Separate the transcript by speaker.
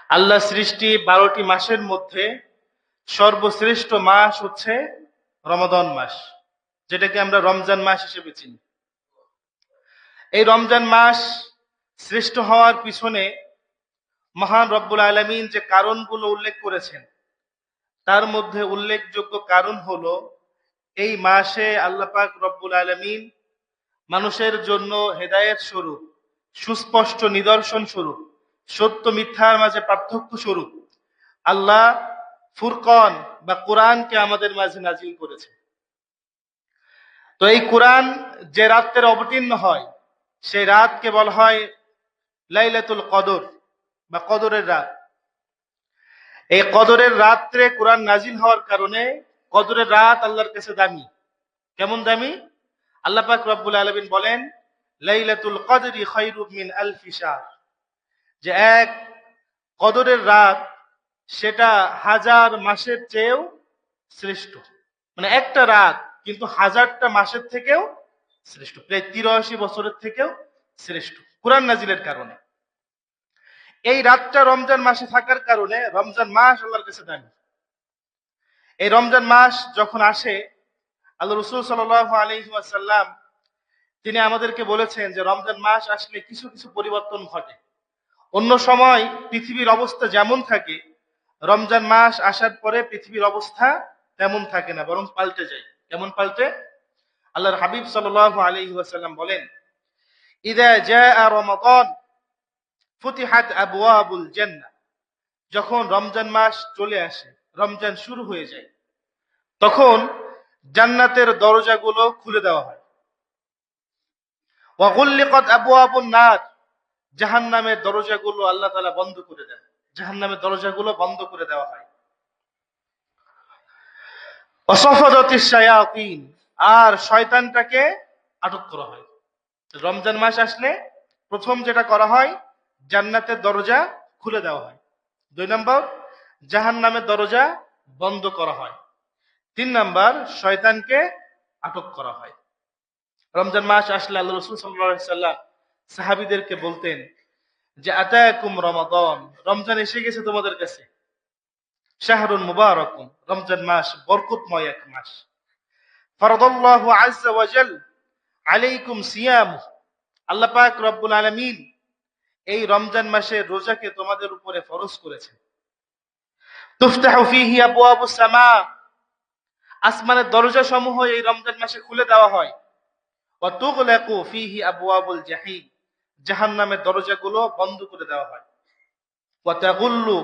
Speaker 1: আল্লাহ সৃষ্টি 12টি মাসের মধ্যে সর্বশ্রেষ্ঠ মাস হচ্ছে রমাদান মাস, যেটাকে আমরা রমজান মাস হিসেবে চিনি। এই রমজান মাস শ্রেষ্ঠ হওয়ার পিছনে মহান রব্বুল আলামিন যে কারণগুলো উল্লেখ করেছেন, তার মধ্যে উল্লেখযোগ্য কারণ হলো এই মাসে আল্লাহ পাক রব্বুল আলামিন মানুষের জন্য হেদায়েত স্বরূপ, সুস্পষ্ট নিদর্শন স্বরূপ, সত্য মিথ্যার মাঝে পার্থক্য স্বরূপ আল্লাহ ফুরকান বা কোরআনকে আমাদের মাঝে নাজিল করেছে। তো এই কোরআন যে রাত্রে অবতীর্ণ হয়, সেই রাতকে বলা হয় লাইলাতুল কদর বা কদরের রাত। এই কদরের রাত্রে কোরআন নাজিল হওয়ার কারণে কদরের রাত আল্লাহর কাছে দামি। কেমন দামি? আল্লাহ পাক রব্বুল আলামিন বলেন, লাইলাতুল কদরি খায়রুম মিন আলফি শাহর, যে এক কদরের রাত সেটা 1000 মাসের চেয়েও শ্রেষ্ঠ। মানে একটা রাত কিন্তু 1000টা মাসের থেকেও শ্রেষ্ঠ, প্রায় 83 বছরের থেকেও শ্রেষ্ঠ কোরআন নাজিলের কারণে। এই রাতটা রমজান মাসে থাকার কারণে রমজান মাস আল্লাহর কাছে দামি। এই রমজান মাস যখন আসে, আল্লাহ রাসূল সাল্লাল্লাহু আলাইহি ওয়াসাল্লাম তিনি আমাদেরকে বলেছেন যে রমজান মাস আসলে কিছু কিছু পরিবর্তন ঘটে। অন্য সময় পৃথিবীর অবস্থা যেমন থাকে, রমজান মাস আসার পরে পৃথিবীর অবস্থা তেমন থাকে না, বরং পাল্টে যায়। কেমন পাল্টে? আল্লাহর হাবিব সাল্লাল্লাহু আলাইহি ওয়াসাল্লাম বলেন, ইযা জাআ রমাদান ফুতিহাত আবওয়াবুল জান্নাহ, যখন রমজান মাস চলে আসে, রমজান শুরু হয়ে যায়, তখন জান্নাতের দরজাগুলো খুলে দেওয়া হয়। ওয়া গুল্লিকাত আবওয়াবুন নার, জাহান্নামের দরজাগুলো আল্লাহ তাআলা বন্ধ করে দেন। জাহান্নামের দরজাগুলো বন্ধ করে দেওয়া হয়। ওয়া সাফাদাতিশ শায়াতিন, আর শয়তানটাকে আটক করা হয়। রমজান মাস আসলে প্রথম যেটা করা হয়, জান্নাতের দরজা খুলে দেওয়া হয়। 2 নম্বর, জাহান্নামের দরজা বন্ধ করা হয়। 3 নম্বর, শয়তানকে আটক করা হয়। রমজান মাস আসলে আল্লাহ রাসূল সাল্লাল্লাহু আলাইহি সাল্লাম সাহাবীদেরকে বলতেন যে আতাকুম রমাদান, রমজান এসে গেছে তোমাদের কাছে। শাহরুন মুবারাকুন, রমজান মাস বরকতময় এক মাস। ফারাদাল্লাহু আযজা ওয়া জাল আলাইকুম সিয়ামু, আল্লাহ পাক রব্বুল আলামিন এই রমজান মাসে রোজাকে তোমাদের উপরে ফরজ করেছেন। তুফতাহু ফীহি আবওয়াবুস সামা, আসমানের দরজা সমূহ এই রমজান মাসে খুলে দেওয়া হয়। ওয়া তুগলাকু ফীহি আবওয়াবুল জাহিম, জাহান্নামের দরজাগুলো বন্ধ করে দেওয়া হয়। ওয়া তাগুল্লু